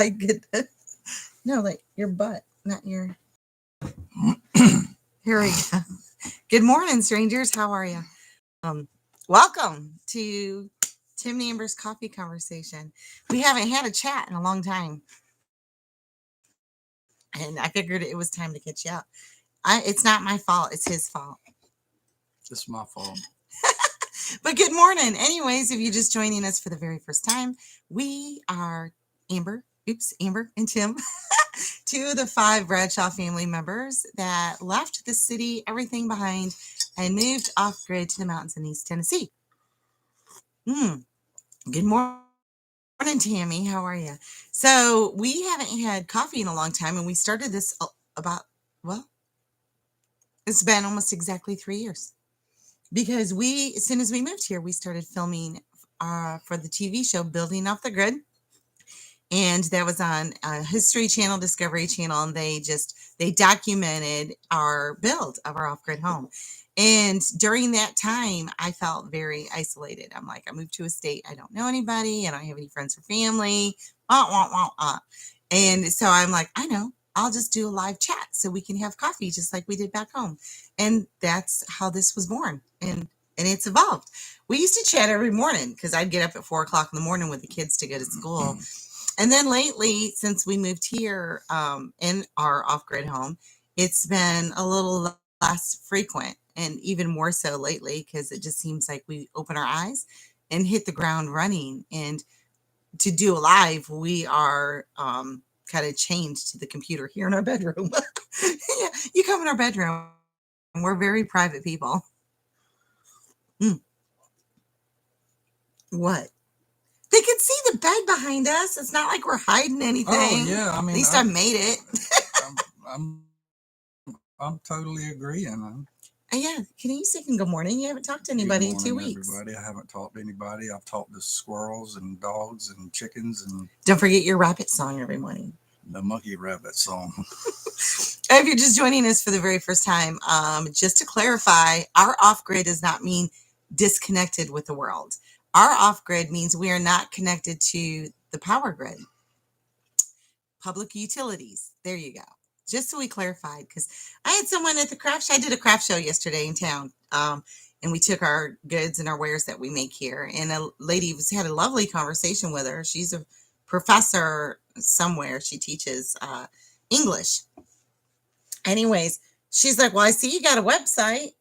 my goodness. No, like your butt, not your. Here we go. Good morning, strangers. How are you? Welcome to Tim and Amber's Coffee Conversation. We haven't had a chat in a long time, and I figured it was time to catch you up. It's not my fault. It's his fault. It's my fault. But good morning. Anyways, if you're just joining us for the very first time, we are Amber and Tim, two of the five Bradshaw family members that left the city, everything behind, and moved off grid to the mountains in East Tennessee. Good morning, Tammy. How are you? So we haven't had coffee in a long time, and we started this well, it's been almost exactly 3 years. Because as soon as we moved here, we started filming for the TV show Building Off the Grid. And that was on History Channel, Discovery Channel, and they documented our build of our off-grid home. And during that time, I felt very isolated. I'm like, I moved to a state, I don't know anybody, I don't have any friends or family. And so I'm like, I know, I'll just do a live chat so we can have coffee just like we did back home. And that's how this was born. And it's evolved. We used to chat every morning because I'd get up at 4:00 in the morning with the kids to go to school. And then lately, since we moved here in our off-grid home, it's been a little less frequent, and even more so lately because it just seems like we open our eyes and hit the ground running. And to do a live, we are kind of chained to the computer here in our bedroom. Yeah, you come in our bedroom. We're very private people. What? They can see the bed behind us. It's not like we're hiding anything. Oh yeah, At least I made it. I'm totally agreeing. Yeah, can you say good morning? You haven't talked to anybody in 2 weeks. Everybody, I haven't talked to anybody. I've talked to squirrels and dogs and chickens and. Don't forget your rabbit song every morning. The monkey rabbit song. If you're just joining us for the very first time, just to clarify, our off-grid does not mean disconnected with the world. Our off-grid means we are not connected to the power grid. Public utilities. There you go. Just so we clarified, because I had someone at the craft show. I did a craft show yesterday in town, and we took our goods and our wares that we make here. And a lady had a lovely conversation with her. She's a professor somewhere. She teaches English. Anyways, she's like, well, I see you got a website.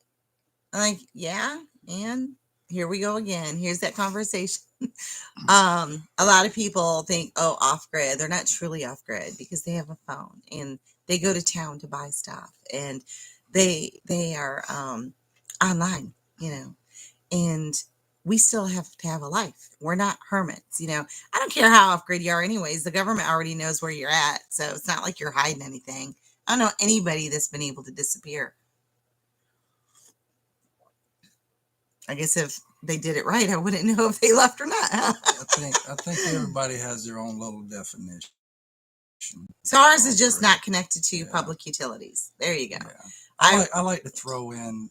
I'm like, yeah, and here we go again. Here's that conversation. A lot of people think, oh, off-grid. They're not truly off-grid because they have a phone and they go to town to buy stuff, and they are online, and we still have to have a life. We're not hermits, I don't care how off-grid you are anyways. The government already knows where you're at, so it's not like you're hiding anything. I don't know anybody that's been able to disappear. I guess if they did it right, I wouldn't know if they left or not. I think everybody has their own little definition. So ours is just not connected to public utilities. There you go. Yeah. I like to throw in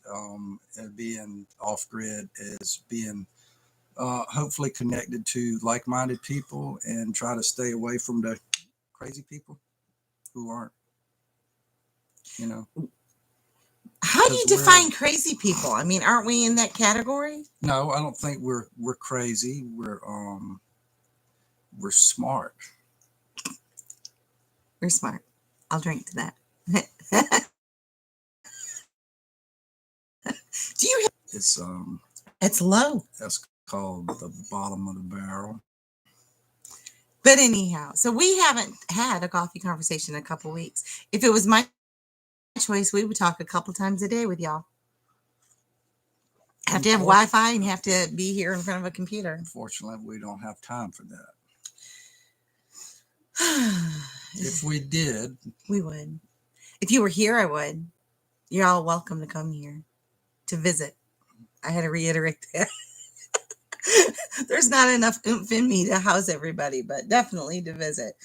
being off-grid as being hopefully connected to like-minded people and try to stay away from the crazy people who aren't, How do you define crazy people? I mean, aren't we in that category? No, I don't think we're crazy. We're smart. We're smart. I'll drink to that. Do you have... It's low. That's called the bottom of the barrel. But anyhow, so we haven't had a coffee conversation in a couple weeks. If it was my choice, we would talk a couple times a day with y'all. Have to have Wi-Fi and have to be here in front of a computer. Unfortunately, we don't have time for that. If we did, we would. If you were here, I would. You're all welcome to come here to visit. I had to reiterate that. There's not enough oomph in me to house everybody, but definitely to visit.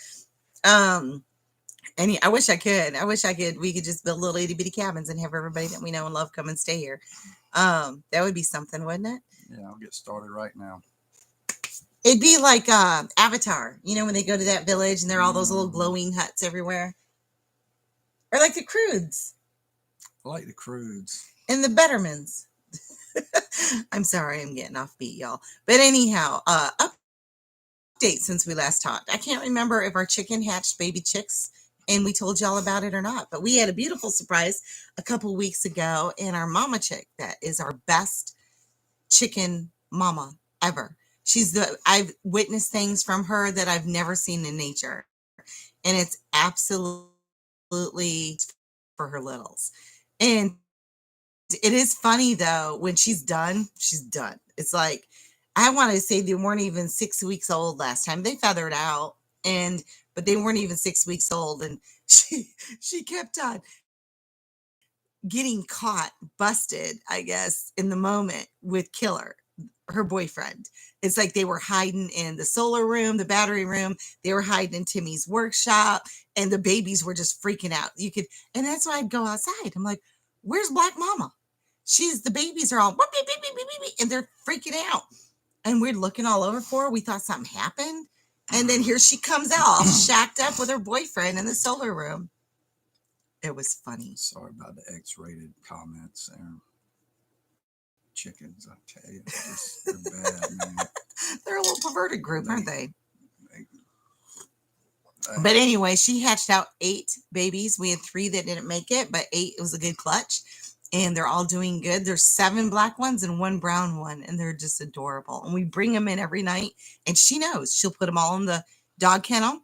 And I wish I could. We could just build little itty bitty cabins and have everybody that we know and love come and stay here. That would be something, wouldn't it? Yeah, I'll get started right now. It'd be like Avatar, when they go to that village and there are all those little glowing huts everywhere. Or like the Crudes I like the Crudes. and the Bettermans. I'm sorry, I'm getting off beat, y'all. But anyhow, update since we last talked. I can't remember if our chicken hatched baby chicks and we told y'all about it or not. But we had a beautiful surprise a couple weeks ago, and our mama chick, that is our best chicken mama ever. I've witnessed things from her that I've never seen in nature, and it's absolutely for her littles. And it is funny though, when she's done. It's like, I want to say they weren't even 6 weeks old last time. They feathered out, but they weren't even 6 weeks old, and she kept on getting caught, busted, I guess, in the moment with Killer, her boyfriend. It's like they were hiding in the solar room, the battery room. They were hiding in Timmy's workshop, and the babies were just freaking out. And that's why I'd go outside. I'm like, where's Black Mama? The babies are all, "Whoop, beep, beep, beep, beep, beep," and they're freaking out. And we're looking all over for her. We thought something happened. And then here she comes out all shacked up with her boyfriend in the solar room. It was funny. Sorry about the X-rated comments there. Chickens, I tell you, they're bad, man. They're a little perverted group, aren't they? But anyway, she hatched out 8 babies. We had 3 that didn't make it, but 8, it was a good clutch. And they're all doing good. There's 7 black ones and 1 brown one, and they're just adorable. And we bring them in every night, and she knows. She'll put them all in the dog kennel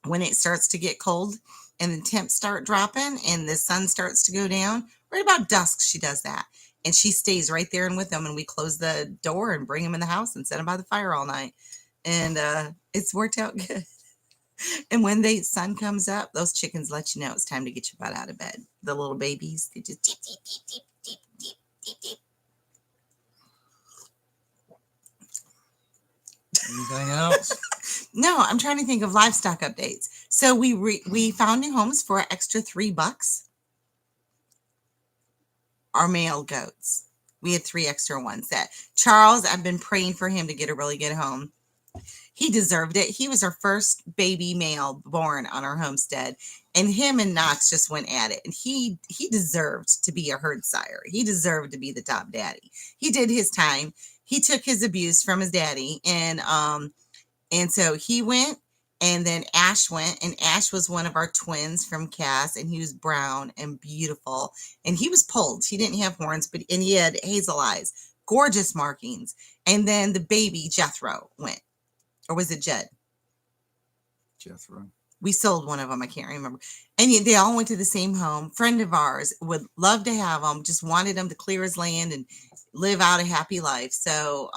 when it starts to get cold and the temps start dropping and the sun starts to go down. Right about dusk, she does that. And she stays right there and with them, and we close the door and bring them in the house and set them by the fire all night. And it's worked out good. And when the sun comes up, those chickens let you know it's time to get your butt out of bed. The little babies, they just deep, deep, deep, deep, deep, deep, deep, deep. Anything else? No, I'm trying to think of livestock updates. So we found new homes for an extra $3. Our male goats. We had 3 extra ones. That Charles, I've been praying for him to get a really good home. He deserved it. He was our first baby male born on our homestead, and him and Knox just went at it. And he deserved to be a herd sire. He deserved to be the top daddy. He did his time. He took his abuse from his daddy, and so he went, and then Ash went, and Ash was one of our twins from Cass, and he was brown and beautiful, and he was pulled. He didn't have horns, and he had hazel eyes, gorgeous markings. And then the baby Jethro went. Or was it Jed? Jethro. We sold one of them. I can't remember. And they all went to the same home. Friend of ours would love to have them. Just wanted him to clear his land and live out a happy life. So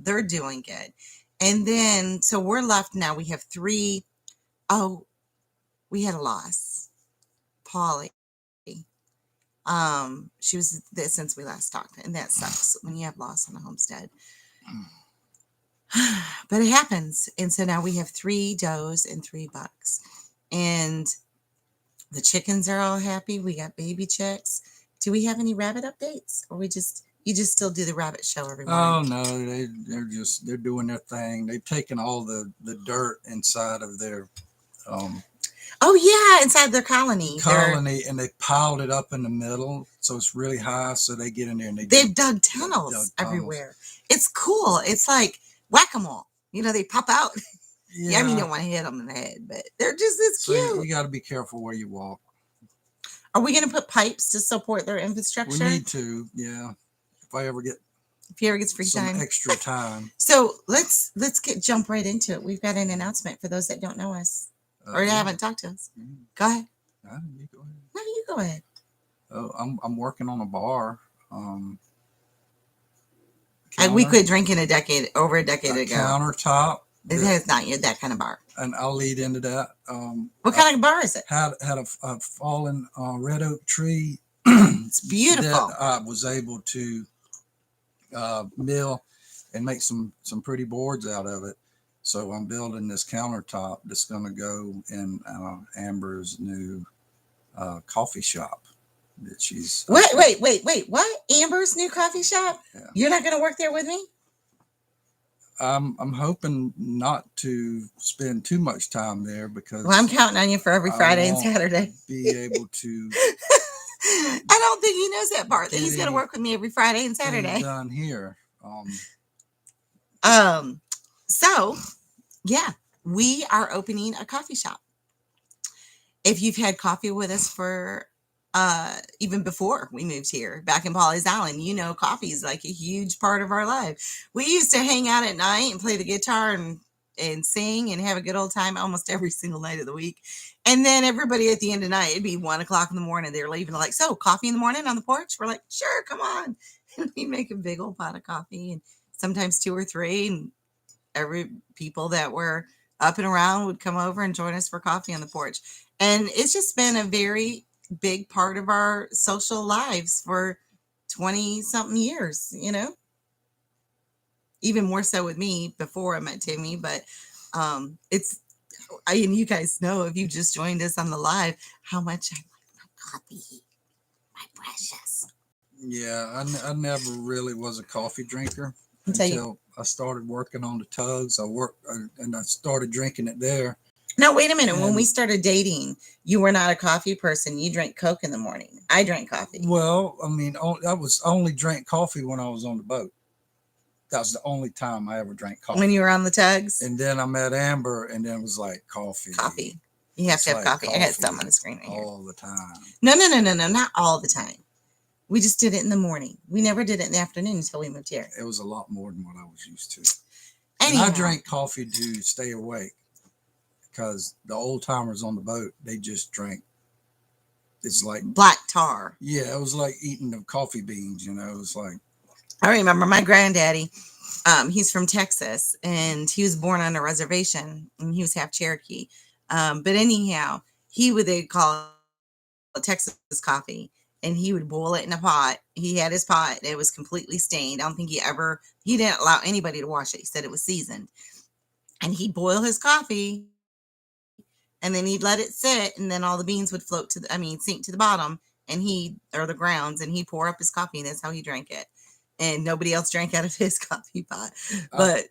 they're doing good. And then, so we're left now. We have 3. Oh, we had a loss. Polly. She was there since we last talked. And that sucks when you have loss on a homestead. But it happens. And so now we have 3 does and 3 bucks. And the chickens are all happy. We got baby chicks. Do we have any rabbit updates? Or you just still do the rabbit show every morning? Oh no, they're doing their thing. They've taken all the dirt inside of their oh yeah, inside their colony. And they piled it up in the middle, so it's really high. So they get in there and they've dug tunnels everywhere. It's cool. It's like whack-a-mole. They pop out. Yeah, I mean, you don't want to hit them in the head, but they're just as cute. So you got to be careful where you walk. Are we going to put pipes to support their infrastructure? We need to, yeah. If you ever get free some time, extra time. So let's jump right into it. We've got an announcement for those that don't know us or haven't talked to us. Go ahead. You go ahead. No, you go ahead. Oh, I'm working on a bar. And we quit drinking over a decade ago. Countertop. It has not yet that kind of bar. And I'll lead into that. What kind of bar is it? Had a fallen red oak tree. It's beautiful. That I was able to mill and make some pretty boards out of it. So I'm building this countertop that's going to go in Amber's new coffee shop that she's. Wait. What? Amber's new coffee shop? Yeah. You're not going to work there with me? I'm hoping not to spend too much time there Well, I'm because counting on you for every I Friday and won't Saturday. be able to I don't think he knows that part, that get he's going to work with me every Friday and anything Saturday. done here. Um, so yeah, we are opening a coffee shop. If you've had coffee with us for even before we moved here back in Pawleys Island, you know coffee is like a huge part of our life. We used to hang out at night and play the guitar and sing and have a good old time almost every single night of the week. And then everybody at the end of the night, it'd be 1 o'clock in the morning. They're leaving like, so coffee in the morning on the porch? We're like, sure, come on. And we make a big old pot of coffee and sometimes two or three. And every people that were up and around would come over and join us for coffee on the porch. And it's just been a very big part of our social lives for 20 something years, you know, even more so with me before I met Timmy. But it's, and you guys know if you just joined us on the live, how much I like my coffee, my precious. Yeah, I never really was a coffee drinker Until you, until I started working on the tugs. And I started drinking it there. now wait a minute. When we And started dating, you were not a coffee person. You drank Coke in the morning. I drank coffee. well, I mean, I was only drank coffee when I was on the boat. That was the only time I ever drank coffee. When you were on the tugs, And then I met Amber, and then it was like coffee. coffee. You have It's to have like coffee. I got coffee something on the screen right here. all the time. No, not all the time. We just did it in the morning. We never did it in the afternoon until we moved here. It was a lot more than what I was used to. Anyhow, And I drank coffee to stay awake because the old timers on the boat, they just drank. It's like black tar. Yeah, it was like eating the coffee beans. You know, it was like. I remember my granddaddy. He's from Texas, and he was born on a reservation, and he was half Cherokee. But anyhow, he would they call it Texas coffee, and he would boil it in a pot. He had his pot; it was completely stained. I don't think he didn't allow anybody to wash it. He said it was seasoned, and he'd boil his coffee, and then he'd let it sit, and then all the beans would float sink to the bottom, and or the grounds, and he'd pour up his coffee, and that's how he drank it. And nobody else drank out of his coffee pot. But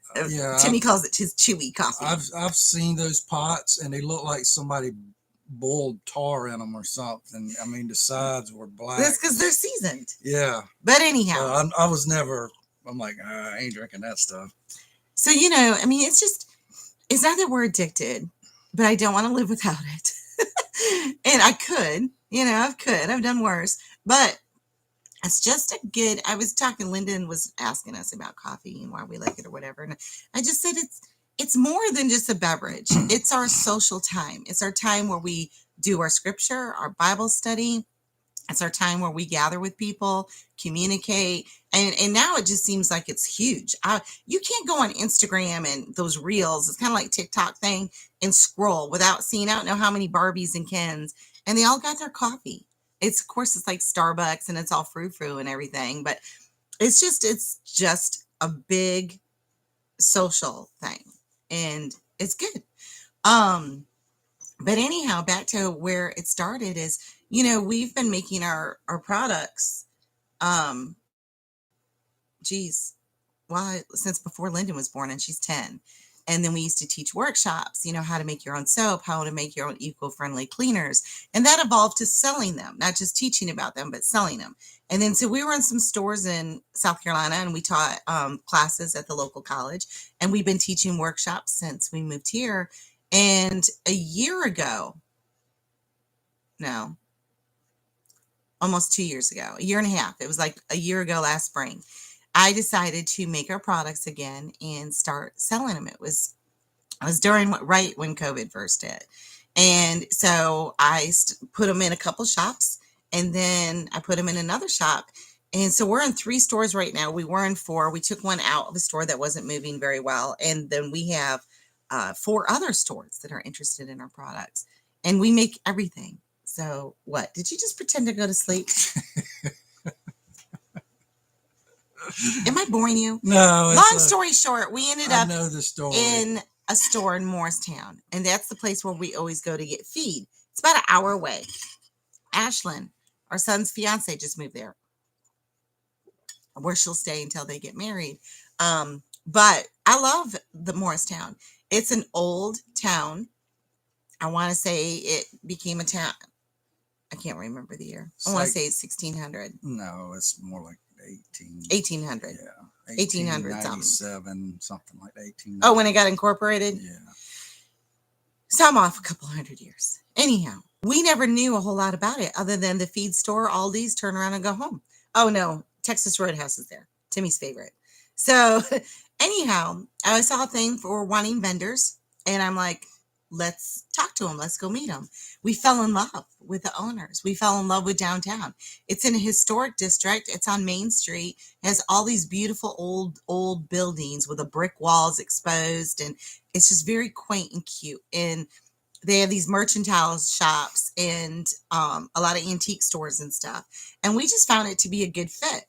Timmy calls it his chewy coffee. I've seen those pots, and they look like somebody boiled tar in them or something. I mean, the sides were black. That's because they're seasoned. Yeah. But anyhow. I was never, I'm like, I ain't drinking that stuff. So, you know, I mean, it's not that we're addicted, but I don't want to live without it. And I could, I've done worse. But it's just a good, I was talking, Lyndon was asking us about coffee and why we like it or whatever. And I just said it's more than just a beverage. It's our social time. It's our time where we do our scripture, our Bible study. It's our time where we gather with people, communicate. And now it just seems like it's huge. You can't go on Instagram and those reels. It's kind of like TikTok thing and scroll without seeing, I don't know how many Barbies and Kens. And they all got their coffee. Of course, it's like Starbucks and it's all frou-frou and everything. But it's just a big social thing. And it's good. But anyhow, back to where it started is, we've been making our products, since before Lyndon was born, and she's 10. And then we used to teach workshops, how to make your own soap, how to make your own eco-friendly cleaners. And that evolved to selling them, not just teaching about them, but selling them. And then so we were in some stores in South Carolina, and we taught classes at the local college. And we've been teaching workshops since we moved here. And a year ago, no, almost 2 years ago, a year and a half, it was like a year ago last spring, I decided to make our products again and start selling them. It was right when COVID first hit. And so I put them in a couple shops, and then I put them in another shop. And so we're in 3 stores right now. We were in 4. We took one out of a store that wasn't moving very well. And then we have 4 other stores that are interested in our products, and we make everything. So what? Did you just pretend to go to sleep? Am I boring you? No. Long story short, we ended up know the story. in a store in Morristown, and that's the place where we always go to get feed. It's about an hour away. Ashlyn, our son's fiance, just moved there, where she'll stay until they get married. But I love the Morristown. It's an old town. I want to say it became a town. I can't remember the year. I It's want to like, say it's 1600, no, it's more like 1800, yeah, 1800 something. 1897, something like Oh, when it 1890. got incorporated? Yeah. So I'm off a couple hundred years. Anyhow, we never knew a whole lot about it other than the feed store, Aldi's, turn around and go home. Oh no, Texas Roadhouse is there. Timmy's favorite. So anyhow, I saw a thing for wanting vendors, and I'm like, let's talk to them. Let's go meet them. We fell in love with the owners. We fell in love with downtown. It's in a historic district. It's on Main Street. It has all these beautiful old buildings with the brick walls exposed, and it's just very quaint and cute. And they have these mercantile shops and a lot of antique stores and stuff. And we just found it to be a good fit.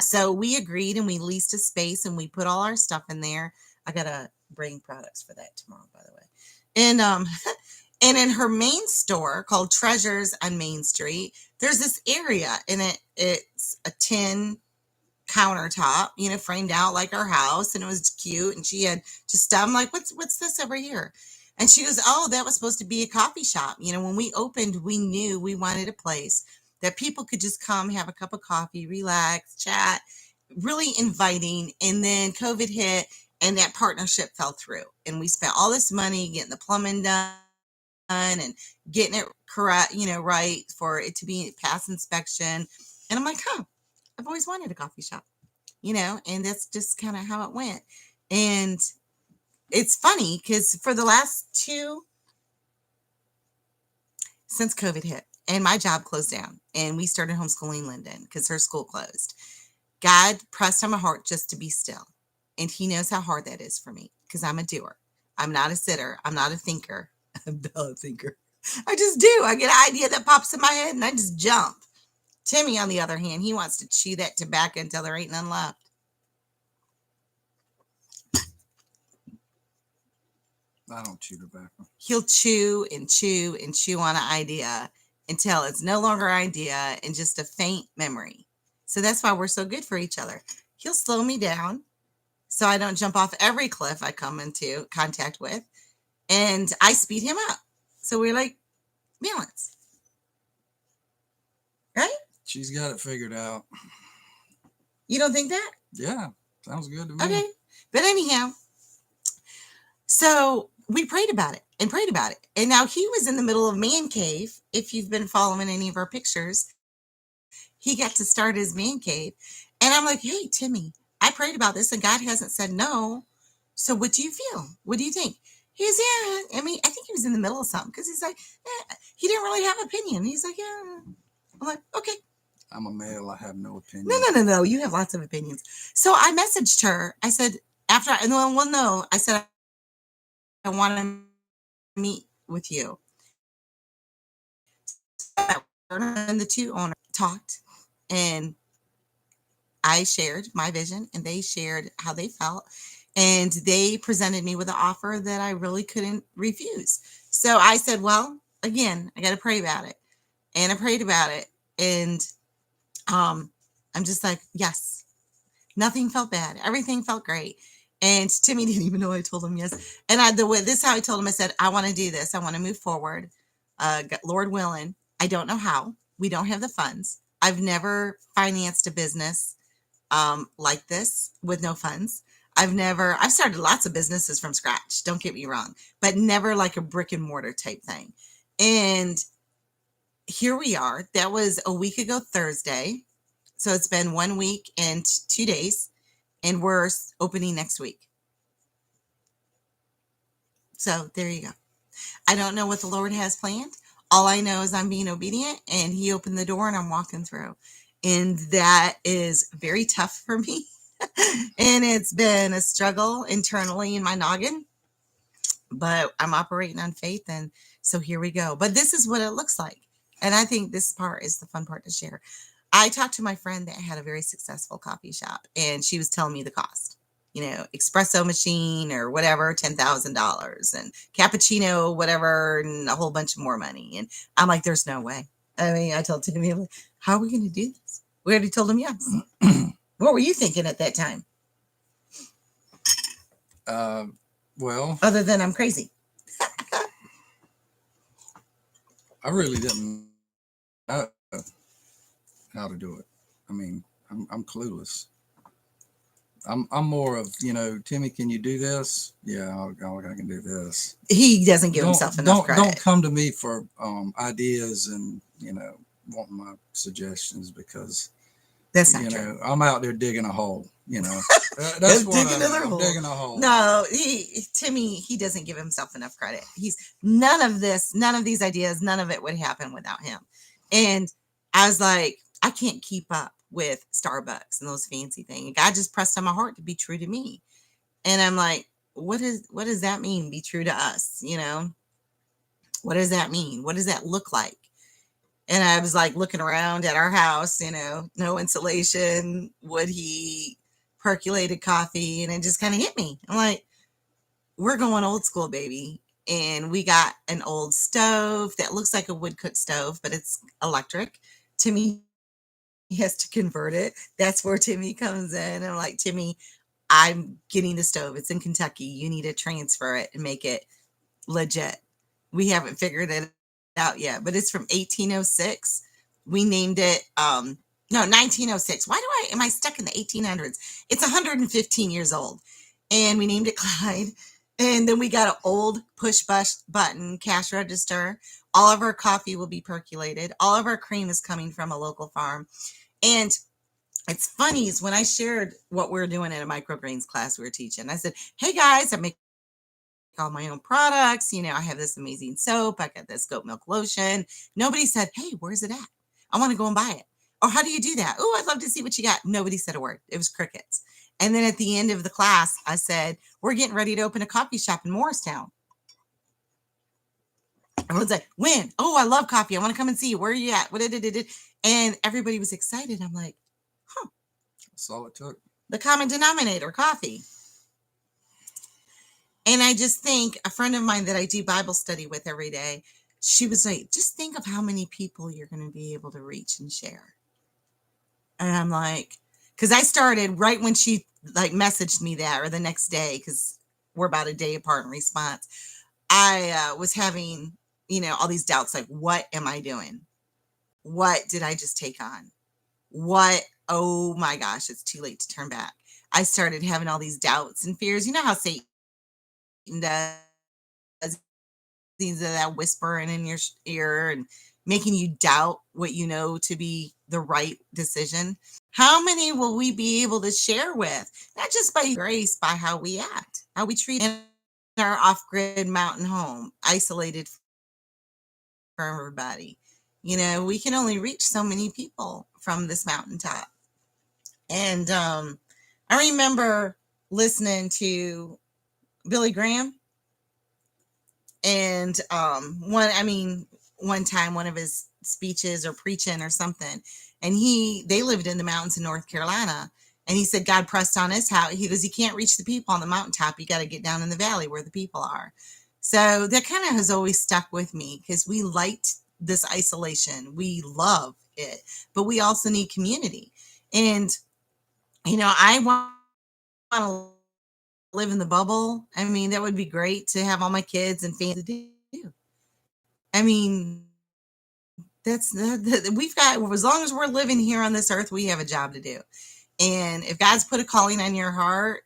So we agreed and we leased a space and we put all our stuff in there. I gotta bring products for that tomorrow, by the way. And and in her main store called Treasures on Main Street, there's this area and it's a tin countertop, framed out like our house, and it was cute. And she had just stuff. I'm like, what's this over here? And she goes, oh, that was supposed to be a coffee shop. When we opened, we knew we wanted a place that people could just come, have a cup of coffee, relax, chat, really inviting. And then COVID hit, and that partnership fell through. And we spent all this money getting the plumbing done and getting it correct, right for it to be past inspection. And I'm like, huh, I've always wanted a coffee shop, and that's just kind of how it went. And it's funny because for the last since COVID hit and my job closed down and we started homeschooling Lyndon because her school closed, God pressed on my heart just to be still. And he knows how hard that is for me because I'm a doer. I'm not a sitter. I'm not a thinker. I'm not a thinker. I just do. I get an idea that pops in my head and I just jump. Timmy, on the other hand, he wants to chew that tobacco until there ain't none left. I don't chew tobacco. He'll chew and chew and chew on an idea until it's no longer an idea and just a faint memory. So that's why we're so good for each other. He'll slow me down so I don't jump off every cliff I come into contact with, and I speed him up. So we're like balance. Right? She's got it figured out. You don't think that? Yeah, sounds good to me. Okay. But anyhow, so we prayed about it and prayed about it. And now he was in the middle of man cave. If you've been following any of our pictures, he got to start his man cave. And I'm like, hey, Timmy, I prayed about this and God hasn't said no. So what do you feel? What do you think? He goes, yeah. I mean, I think he was in the middle of something because he's like, he didn't really have an opinion. He's like, yeah. I'm like, okay. I'm a male. I have no opinion. No. You have lots of opinions. So I messaged her. I said, after I, well, no, I said, I want to meet with you. So and the two owners talked, and I shared my vision, and they shared how they felt, and they presented me with an offer that I really couldn't refuse. So I said, well, again, I got to pray about it, and I prayed about it, and I'm just like, yes. Nothing felt bad. Everything felt great. And Timmy didn't even know I told him yes. And this is how I told him. I said, I want to do this. I want to move forward. Lord willing. I don't know how. We don't have the funds. I've never financed a business like this with no funds. I've started lots of businesses from scratch. Don't get me wrong, but never like a brick and mortar type thing. And here we are. That was a week ago Thursday. So it's been 1 week and 2 days, and we're opening next week. So there you go. I don't know what the Lord has planned. All I know is I'm being obedient, and he opened the door and I'm walking through. And that is very tough for me. And it's been a struggle internally in my noggin, but I'm operating on faith. And so here we go. But this is what it looks like. And I think this part is the fun part to share. I talked to my friend that had a very successful coffee shop, and she was telling me the cost. Espresso machine or whatever, $10,000, and cappuccino, whatever, and a whole bunch of more money. And I'm like, there's no way. I mean, I told Timmy, like, how are we going to do this? We already told him yes. What were you thinking at that time? Uh, well, other than I'm crazy? I really didn't know how to do it. I mean, I'm clueless. I'm more of, Timmy, can you do this? Yeah, I can do this. He doesn't give himself enough Don't credit. come to me for ideas and wanting my suggestions because That's not true. I'm out there digging a hole. Go That's what dig I'm at. another I'm hole. digging a hole. No, Timmy, he doesn't give himself enough credit. He's none of this, none of these ideas, none of it would happen without him. And I was like, I can't keep up with Starbucks and those fancy things. God just pressed on my heart to be true to me. And I'm like, what does that mean? Be true to us, What does that mean? What does that look like? And I was like looking around at our house, no insulation, wood heat, percolated coffee, and it just kind of hit me. I'm like, we're going old school, baby. And we got an old stove that looks like a wood cook stove, but it's electric. Timmy has to convert it. That's where Timmy comes in. And I'm like, Timmy, I'm getting the stove. It's in Kentucky. You need to transfer it and make it legit. We haven't figured it out yet, but it's from 1806. We named it no, 1906. Why am I stuck in the 1800s? It's 115 years old. And we named it Clyde. And then we got an old push button cash register. All of our coffee will be percolated. All of our cream is coming from a local farm. And it's funny is when I shared what we are doing in a microgreens class we were teaching, I said, hey guys, I make all my own products. I have this amazing soap. I got this goat milk lotion. Nobody said, hey, where's it at? I want to go and buy it. Or how do you do that? Oh, I'd love to see what you got. Nobody said a word. It was crickets. And then at the end of the class, I said, we're getting ready to open a coffee shop in Morristown. Everyone's like, when? Oh, I love coffee. I want to come and see you. Where are you at? And everybody was excited. I'm like, huh, That's all it took. the common denominator, coffee. And I just think a friend of mine that I do Bible study with every day, she was like, just think of how many people you're going to be able to reach and share. And I'm like, because I started right when she like messaged me that or the next day, because we're about a day apart in response. I was having, all these doubts like, what am I doing? What did I just take on? What? Oh my gosh, it's too late to turn back. I started having all these doubts and fears. You know how Satan does? He's that whispering in your ear and making you doubt what you know to be the right decision. How many will we be able to share with? Not just by grace, by how we act, how we treat in our off-grid mountain home, isolated from everybody. We can only reach so many people from this mountaintop. And I remember listening to Billy Graham, and one time one of his speeches or preaching or something, and they lived in the mountains in North Carolina, and he said God pressed on his house. He goes, you can't reach the people on the mountaintop. You got to get down in the valley where the people are. So that kind of has always stuck with me because we liked this isolation. We love it, but we also need community. And I want to live in the bubble. I mean, that would be great to have all my kids and family to do. I mean, we've got, as long as we're living here on this earth, we have a job to do. And if God's put a calling on your heart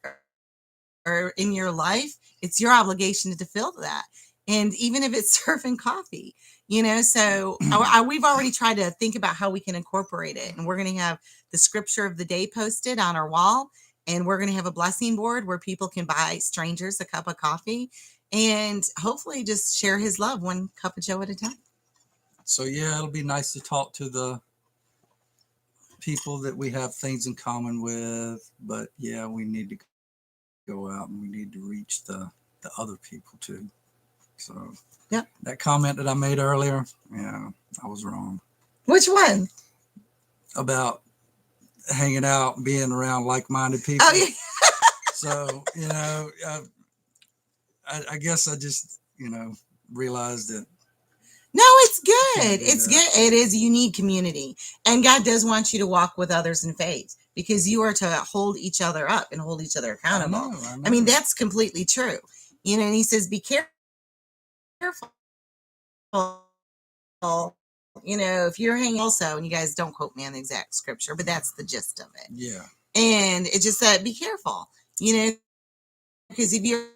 or in your life, it's your obligation to fulfill that. And even if it's serving coffee, we've already tried to think about how we can incorporate it. And we're going to have the scripture of the day posted on our wall. And we're going to have a blessing board where people can buy strangers a cup of coffee and hopefully just share his love one cup of Joe at a time. So yeah, it'll be nice to talk to the people that we have things in common with, but yeah, we need to go out and we need to reach the other people too. So Yep. that comment that I made earlier, yeah, I was wrong Which one? about hanging out and being around like-minded people. Oh, yeah. So I guess I just realized that No, it's good. can't do It's that. good. It is. You need community. And God does want you to walk with others in faith. because you are to hold each other up and hold each other accountable. I I mean, know. that's completely true. And he says, be careful. If you're hanging also, and you guys don't quote me on the exact scripture, but that's the gist of it. Yeah. And it just said, be careful, because if you're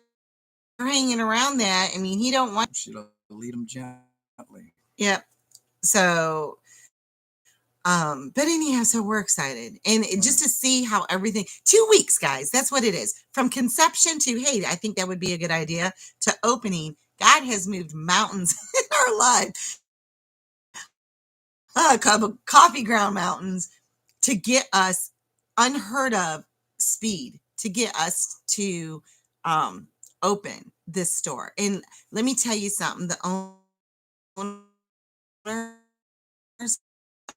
hanging around that, I mean, he don't want. Should lead them gently. Yep. So, but anyhow, so we're excited, and just to see how everything. 2 weeks, guys. That's what it is. From conception to, hey, I think that would be a good idea, to opening. God has moved mountains in our life, coffee ground mountains, to get us unheard of speed, to get us to open this store. And let me tell you something, the owners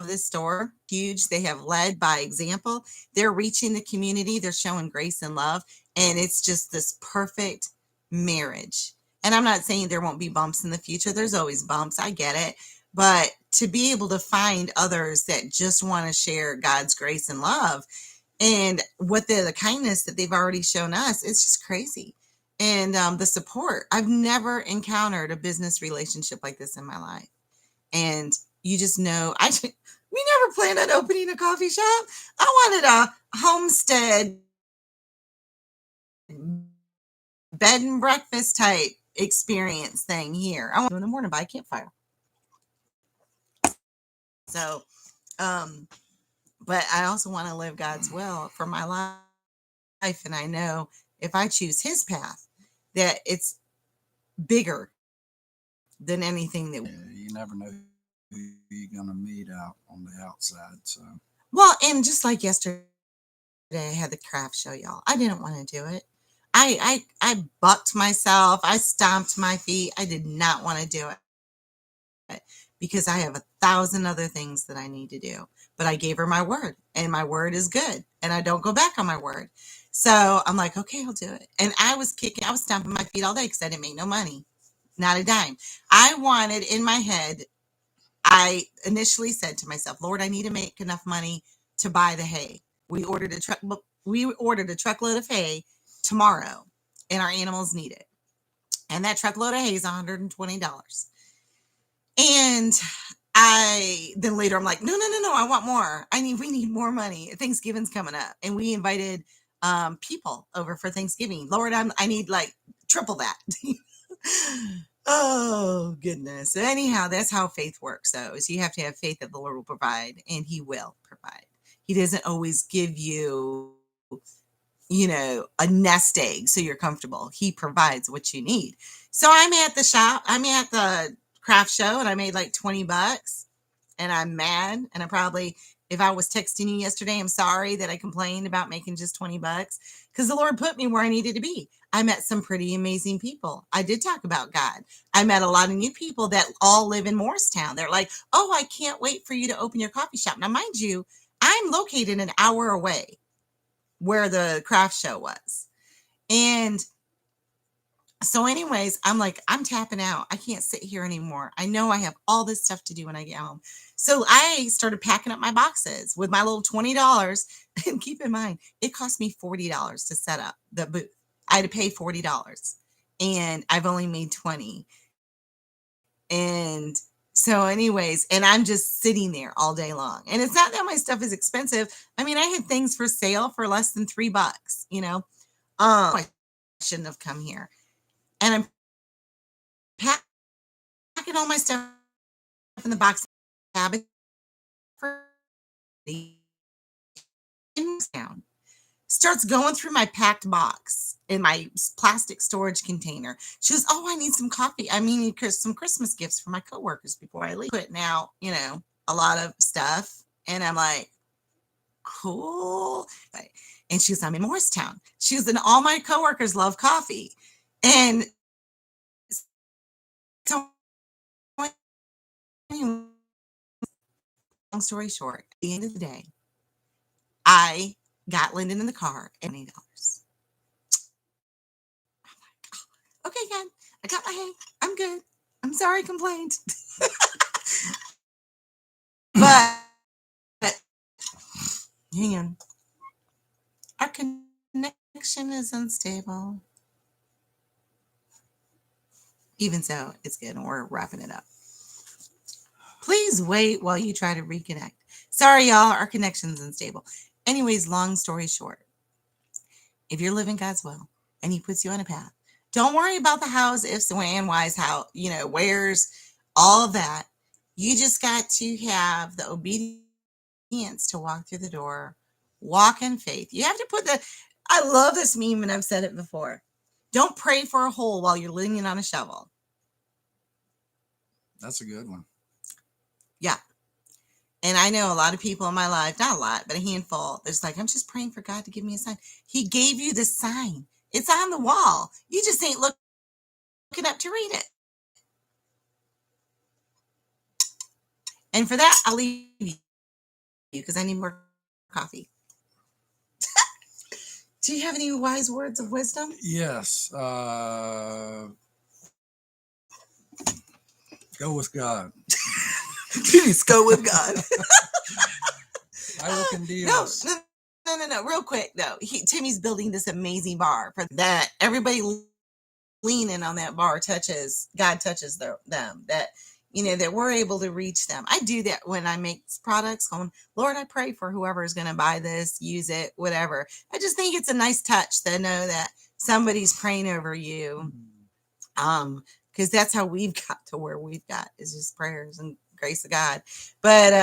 of this store, huge. They have led by example. They're reaching the community. They're showing grace and love. And it's just this perfect marriage. And I'm not saying there won't be bumps in the future. There's always bumps. I get it. But to be able to find others that just want to share God's grace and love and what the kindness that they've already shown us, it's just crazy. And the support. I've never encountered a business relationship like this in my life. And you just know, we never planned on opening a coffee shop. I wanted a homestead bed and breakfast type experience thing here. I want to in the morning by a campfire. So, but I also want to live God's will for my life. And I know if I choose his path, that it's bigger than anything that. Yeah, you never know who you're going to meet out on the outside. So, Well, and just like yesterday, I had the craft show, y'all. I didn't want to do it. I bucked myself. I stomped my feet. I did not want to do it because I have 1,000 other things that I need to do. But I gave her my word, and my word is good, and I don't go back on my word. So I'm like, okay, I'll do it. And I was stomping my feet all day because I didn't make no money, not a dime. I wanted in my head, I initially said to myself, Lord, I need to make enough money to buy the hay. We ordered a truckload of hay tomorrow, and our animals need it. And that truckload of hay is $120. And then later I'm like, no, I want more. We need more money. Thanksgiving's coming up, and we invited people over for Thanksgiving. Lord, I need like triple that. Oh goodness. So anyhow, that's how faith works, though, is you have to have faith that the Lord will provide, and he will provide. He doesn't always give you, a nest egg so you're comfortable. He provides what you need. So I'm at the craft show, and I made like $20, and I'm mad. And if I was texting you yesterday, I'm sorry that I complained about making just $20, because the Lord put me where I needed to be. I met some pretty amazing people. I did talk about God. I met a lot of new people that all live in Morristown. They're like, oh, I can't wait for you to open your coffee shop. Now, mind you, I'm located an hour away where the craft show was. And so anyways, I'm like, I'm tapping out. I can't sit here anymore. I know I have all this stuff to do when I get home. So I started packing up my boxes with my little $20. And keep in mind, it cost me $40 to set up the booth. I had to pay $40, and I've only made 20. And so anyways, and I'm just sitting there all day long. And it's not that my stuff is expensive. I mean, I had things for sale for less than $3, I shouldn't have come here. And I'm packing all my stuff in the box. Habit for down. Starts going through my packed box in my plastic storage container. She goes, oh, I need some coffee. I mean, some Christmas gifts for my coworkers before I leave. Putting out, a lot of stuff. And I'm like, cool. And she goes, I'm in Morristown. She goes, and all my coworkers love coffee. And so, long story short, at the end of the day, I got Lyndon in the car and $20. Okay, God, I got my hay. I'm good. I'm sorry I complained. But hang on. Our connection is unstable. Even so, it's good, and we're wrapping it up. Please wait while you try to reconnect. Sorry, y'all, our connection's unstable. Anyways, long story short, if you're living God's will and He puts you on a path, don't worry about the hows, ifs, and whys, how, where's, all of that. You just got to have the obedience to walk through the door, walk in faith. You have to I love this meme, and I've said it before. Don't pray for a hole while you're leaning on a shovel. That's a good one. Yeah. And I know a lot of people in my life, not a lot, but a handful, there's like, I'm just praying for God to give me a sign. He gave you the sign. It's on the wall. You just ain't looking up to read it. And for that, I'll leave you because I need more coffee. Do you have any wise words of wisdom? Yes. Go with God. Please go with God. I will condemn No, us. no. Real quick though, Timmy's building this amazing bar for that everybody leaning on that bar touches. God touches them. That we're able to reach them. I do that when I make products. Going, Lord, I pray for whoever is going to buy this, use it, whatever. I just think it's a nice touch to know that somebody's praying over you. Because that's how we've got to where we've got, is just prayers and grace of God. But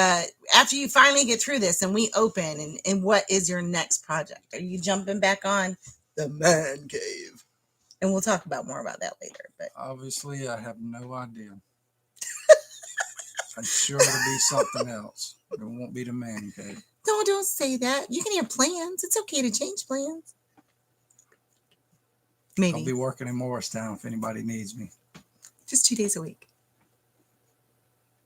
after you finally get through this and we open, and what is your next project? Are you jumping back on the man cave? And we'll talk about more about that later. But obviously, I have no idea. I'm sure it'll be something else. It won't be the man cave. No, don't say that. You can have plans. It's okay to change plans. Maybe. I'll be working in Morristown if anybody needs me. Just 2 days a week.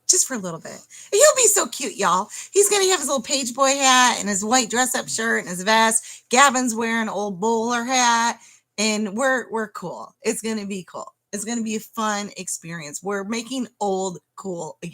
Just for a little bit. And he'll be so cute, y'all. He's going to have his little page boy hat and his white dress-up shirt and his vest. Gavin's wearing an old bowler hat. And we're cool. It's going to be cool. It's going to be a fun experience. We're making old cool again.